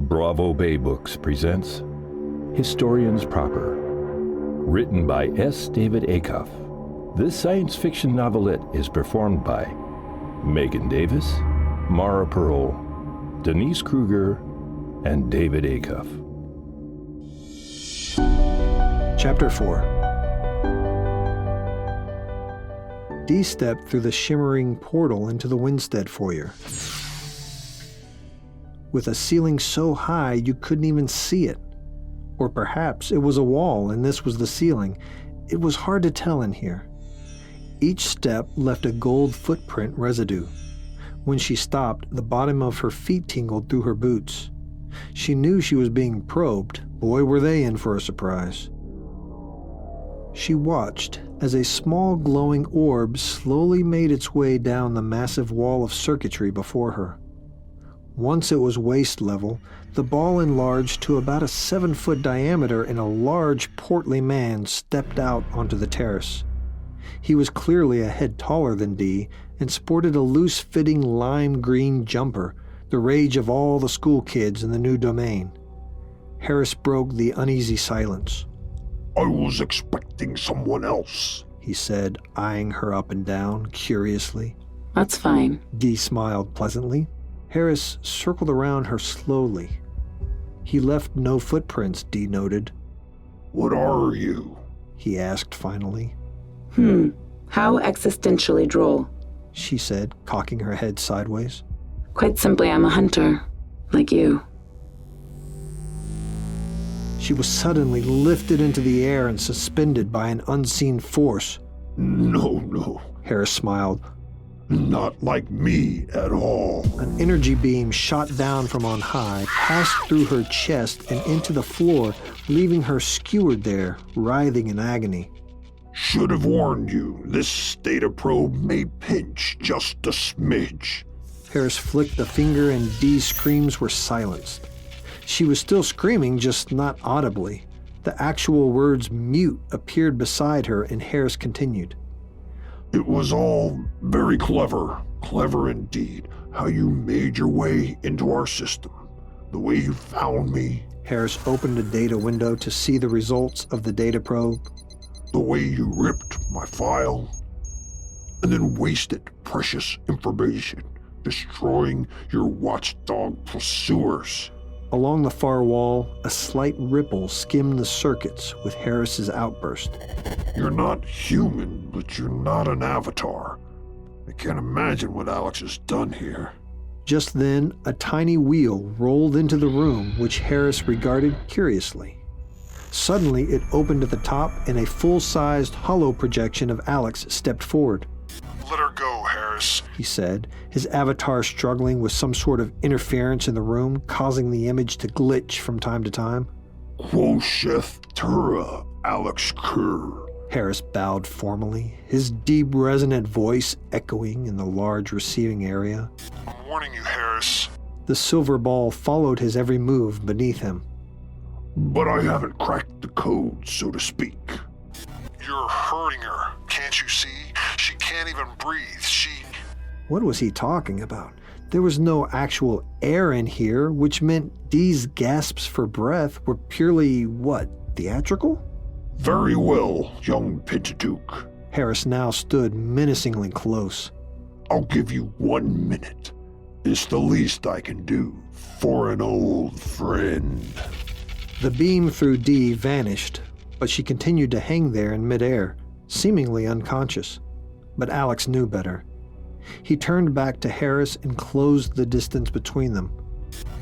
BravoBay Books presents Historians Proper, written by S. David Acuff. This science fiction novelette is performed by Megan Davis, Mara Purl, Denise Krueger, and David Acuff. Chapter 4. Dee stepped through the shimmering portal into the Winstead foyer. With a ceiling so high you couldn't even see it. Or perhaps it was a wall and this was the ceiling. It was hard to tell in here. Each step left a gold footprint residue. When she stopped, the bottom of her feet tingled through her boots. She knew she was being probed. Boy, were they in for a surprise. She watched as a small glowing orb slowly made its way down the massive wall of circuitry before her. Once it was waist level, the ball enlarged to about a 7-foot diameter and a large, portly man stepped out onto the terrace. He was clearly a head taller than Dee and sported a loose-fitting lime green jumper, the rage of all the school kids in the new domain. Harris broke the uneasy silence. "I was expecting someone else," he said, eyeing her up and down curiously. "That's fine." Dee smiled pleasantly. Harris circled around her slowly. He left no footprints, Dee noted. "What are you?" he asked finally. How existentially droll," she said, cocking her head sideways. "Quite simply, I'm a hunter, like you." She was suddenly lifted into the air and suspended by an unseen force. No, Harris smiled. Not like me at all." An energy beam shot down from on high, passed through her chest and into the floor, leaving her skewered there, writhing in agony. "Should have warned you, this data probe may pinch just a smidge." Harris flicked a finger and Dee's screams were silenced. She was still screaming, just not audibly. The actual words mute appeared beside her and Harris continued. "It was all very clever indeed, how you made your way into our system, the way you found me." Harris opened a data window to see the results of the data probe. "The way you ripped my file, and then wasted precious information, destroying your watchdog pursuers." Along the far wall, a slight ripple skimmed the circuits with Harris's outburst. "You're not human, but you're not an avatar. I can't imagine what Alex has done here." Just then, a tiny wheel rolled into the room, which Harris regarded curiously. Suddenly, it opened at the top and a full-sized hollow projection of Alex stepped forward. "Let her go, Harris," he said, his avatar struggling with some sort of interference in the room, causing the image to glitch from time to time. "Quosheth Tura, Alex Kerr." Harris bowed formally, his deep resonant voice echoing in the large receiving area. "I'm warning you, Harris." The silver ball followed his every move beneath him. "But I haven't cracked the code, so to speak." "You're hurting her, can't you see? She can't even breathe, What was he talking about? There was no actual air in here, which meant Dee's gasps for breath were purely, theatrical? "Very well, young Pentateuch." Harris now stood menacingly close. "I'll give you 1 minute. It's the least I can do for an old friend." The beam through Dee vanished, but she continued to hang there in midair, seemingly unconscious. But Alex knew better. He turned back to Harris and closed the distance between them.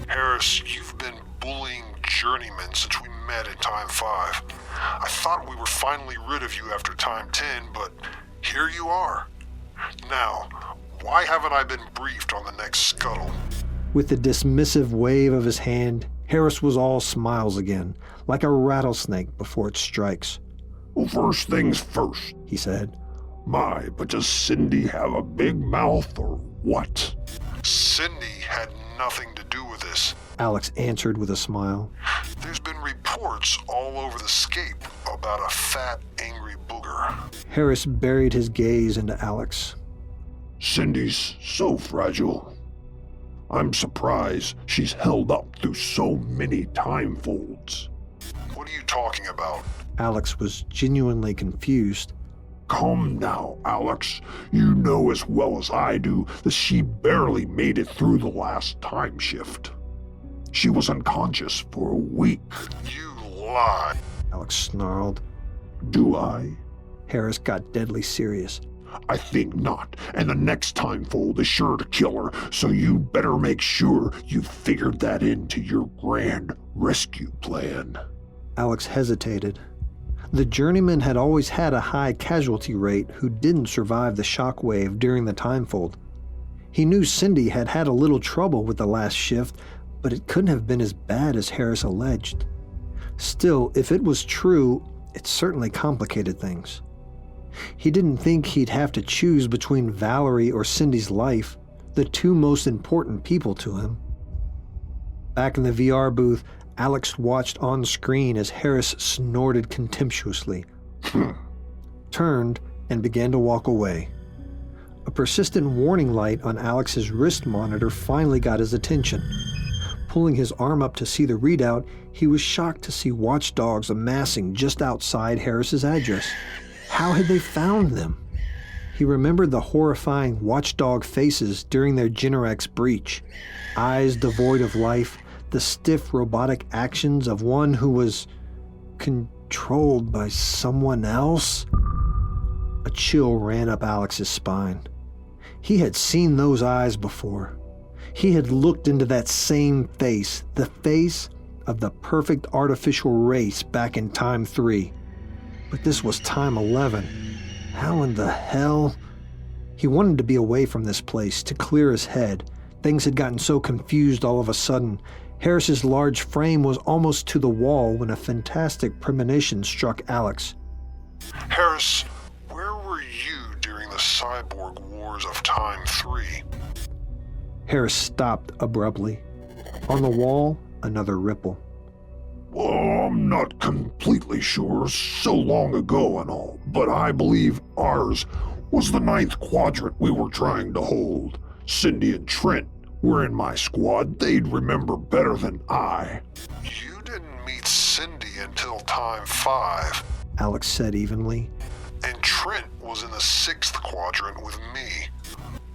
"Harris, you've been bullying Journeymen since we met in Time 5. I thought we were finally rid of you after Time 10, but here you are. Now, why haven't I been briefed on the next scuttle?" With a dismissive wave of his hand, Harris was all smiles again, like a rattlesnake before it strikes. "Well, first things first," he said. "My, but does Cindy have a big mouth or what?" "Cindy had nothing to do with this," Alex answered with a smile. "There's been reports all over the scape about a fat, angry booger." Harris buried his gaze into Alex. "Cindy's so fragile. I'm surprised she's held up through so many time folds. What are you talking about? Alex was genuinely confused. Come now, Alex. You know as well as I do that she barely made it through the last time shift. She was unconscious for a week. You lie. Alex snarled. Do I? Harris got deadly serious. I think not, and the next time fold is sure to kill her, so you better make sure you figured that into your grand rescue plan. Alex hesitated. The Journeymen had always had a high casualty rate who didn't survive the shockwave during the timefold. He knew Cindy had had a little trouble with the last shift, but it couldn't have been as bad as Harris alleged. Still, if it was true, it certainly complicated things. He didn't think he'd have to choose between Valerie or Cindy's life, the two most important people to him. Back in the VR booth, Alex watched on screen as Harris snorted contemptuously, turned, and began to walk away. A persistent warning light on Alex's wrist monitor finally got his attention. Pulling his arm up to see the readout, he was shocked to see watchdogs amassing just outside Harris's address. How had they found them? He remembered the horrifying watchdog faces during their Generax breach. Eyes devoid of life, the stiff robotic actions of one who was controlled by someone else. A chill ran up Alex's spine. He had seen those eyes before. He had looked into that same face, the face of the perfect artificial race back in Time 3. But this was Time 11. How in the hell? He wanted to be away from this place, to clear his head. Things had gotten so confused all of a sudden. Harris's large frame was almost to the wall when a fantastic premonition struck Alex. Harris, where were you during the cyborg wars of Time 3? Harris stopped abruptly. On the wall, another ripple. Well, I'm not completely sure, so long ago and all, but I believe ours was the 9th quadrant we were trying to hold. Cindy and Trent were in my squad. They'd remember better than I. You didn't meet Cindy until Time 5. Alex said evenly. And Trent was in the 6th quadrant with me.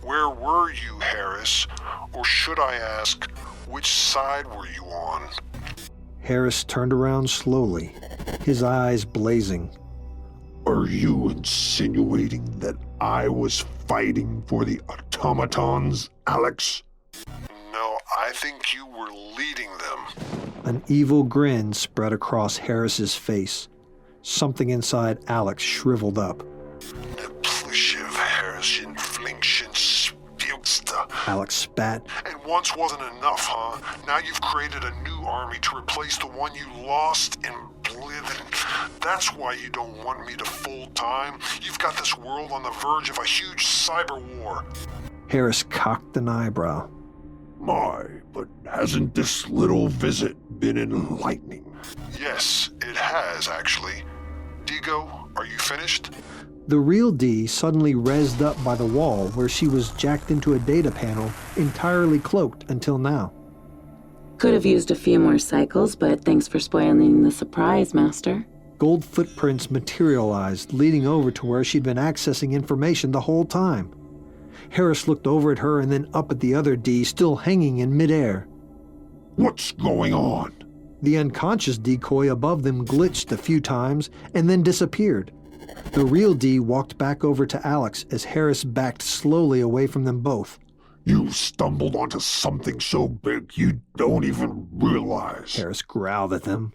Where were you, Harris? Or should I ask, which side were you on? Harris turned around slowly, his eyes blazing. Are you insinuating that I was fighting for the automatons, Alex? No, I think you were leading them. An evil grin spread across Harris's face. Something inside Alex shriveled up. Alex spat. And once wasn't enough, huh? Now you've created a new army to replace the one you lost in Blithen. That's why you don't want me to full time. You've got this world on the verge of a huge cyber war. Harris cocked an eyebrow. My, but hasn't this little visit been enlightening? Yes, it has, actually. Digo, are you finished? The real Dee suddenly rezzed up by the wall where she was jacked into a data panel, entirely cloaked until now. Could have used a few more cycles, but thanks for spoiling the surprise, Master. Gold footprints materialized, leading over to where she'd been accessing information the whole time. Harris looked over at her and then up at the other Dee, still hanging in midair. What's going on? The unconscious decoy above them glitched a few times and then disappeared. The real Dee walked back over to Alex as Harris backed slowly away from them both. You stumbled onto something so big you don't even realize. Harris growled at them.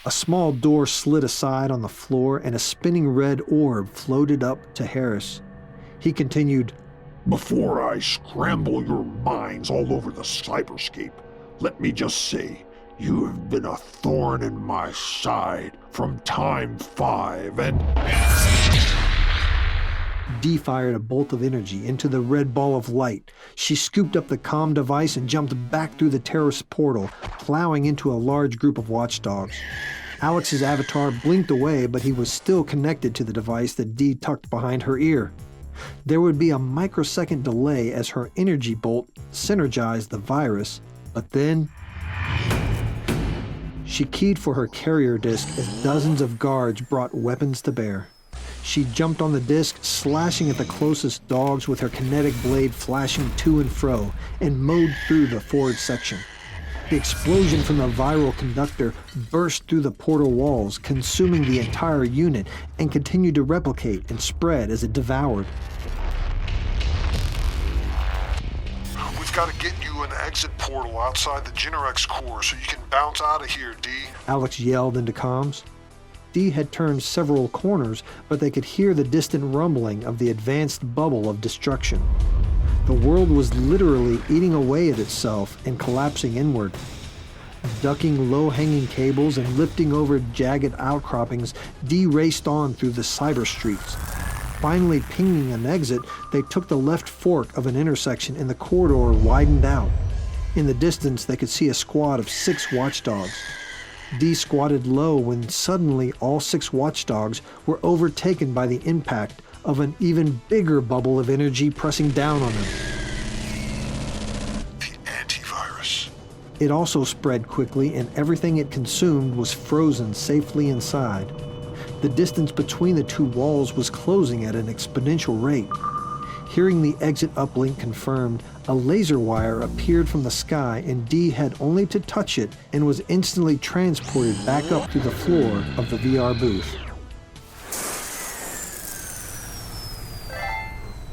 A small door slid aside on the floor and a spinning red orb floated up to Harris. He continued, Before I scramble your minds all over the cyberscape, let me just say, you have been a thorn in my side from Time 5 and... Dee fired a bolt of energy into the red ball of light. She scooped up the comm device and jumped back through the terrorist portal, plowing into a large group of watchdogs. Alex's avatar blinked away, but he was still connected to the device that Dee tucked behind her ear. There would be a microsecond delay as her energy bolt synergized the virus, but then she keyed for her carrier disc as dozens of guards brought weapons to bear. She jumped on the disc, slashing at the closest dogs with her kinetic blade flashing to and fro, and mowed through the forward section. The explosion from the viral conductor burst through the portal walls, consuming the entire unit, and continued to replicate and spread as it devoured. We've got to get you an exit portal outside the Generex core so you can bounce out of here, D. Alex yelled into comms. D had turned several corners, but they could hear the distant rumbling of the advanced bubble of destruction. The world was literally eating away at itself and collapsing inward. Ducking low-hanging cables and lifting over jagged outcroppings, D raced on through the cyber streets. Finally pinging an exit, they took the left fork of an intersection and the corridor widened out. In the distance, they could see a squad of 6 watchdogs. D squatted low when suddenly all 6 watchdogs were overtaken by the impact of an even bigger bubble of energy pressing down on them. The antivirus. It also spread quickly, and everything it consumed was frozen safely inside. The distance between the 2 walls was closing at an exponential rate. Hearing the exit uplink confirmed, a laser wire appeared from the sky, and D had only to touch it and was instantly transported back up to the floor of the VR booth.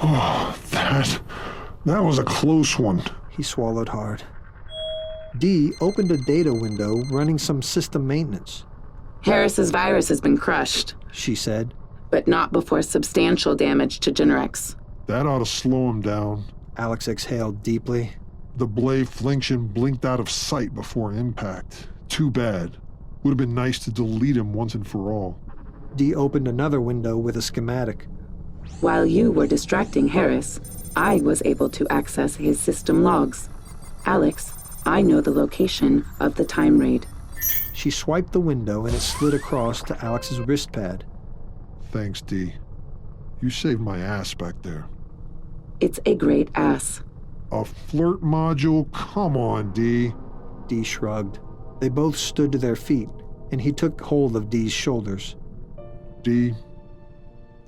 Oh, that was a close one. He swallowed hard. D opened a data window running some system maintenance. Harris's virus has been crushed, She said. but not before substantial damage to Generex. That ought to slow him down. Alex exhaled deeply. The blade function blinked out of sight before impact. Too bad. Would have been nice to delete him once and for all. D opened another window with a schematic. While you were distracting Harris, I was able to access his system logs. Alex, I know the location of the time raid. She swiped the window and it slid across to Alex's wrist pad. Thanks, D. You saved my ass back there. It's a great ass. A flirt module? Come on, D. D shrugged. They both stood to their feet, and he took hold of D's shoulders. D,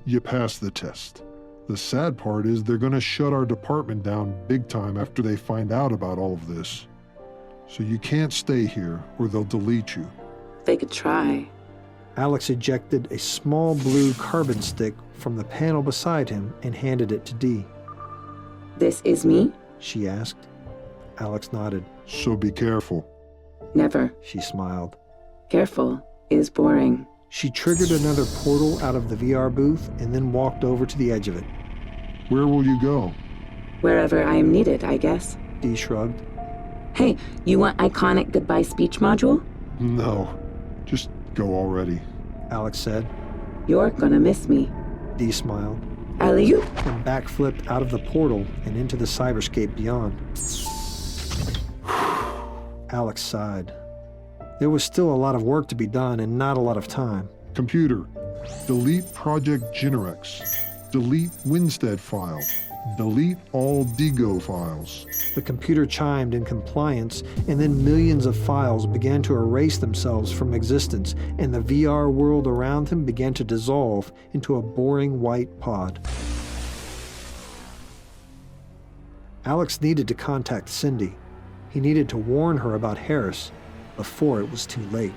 you passed the test. The sad part is they're gonna shut our department down big time after they find out about all of this. So you can't stay here, or they'll delete you. They could try. Alex ejected a small blue carbon stick from the panel beside him and handed it to D. This is me? She asked. Alex nodded. So be careful. Never. She smiled. Careful is boring. She triggered another portal out of the VR booth and then walked over to the edge of it. Where will you go? Wherever I am needed, I guess. D shrugged. Hey, you want iconic goodbye speech module? No, just go already. Alex said. You're gonna miss me. D smiled Alley-oop. and backflipped out of the portal and into the cyberscape beyond. Alex sighed. There was still a lot of work to be done and not a lot of time. Computer, delete Project Generex. Delete Winstead file. Delete all Digo files. The computer chimed in compliance, and then millions of files began to erase themselves from existence, and the VR world around him began to dissolve into a boring white pod. Alex needed to contact Cindy. He needed to warn her about Harris before it was too late.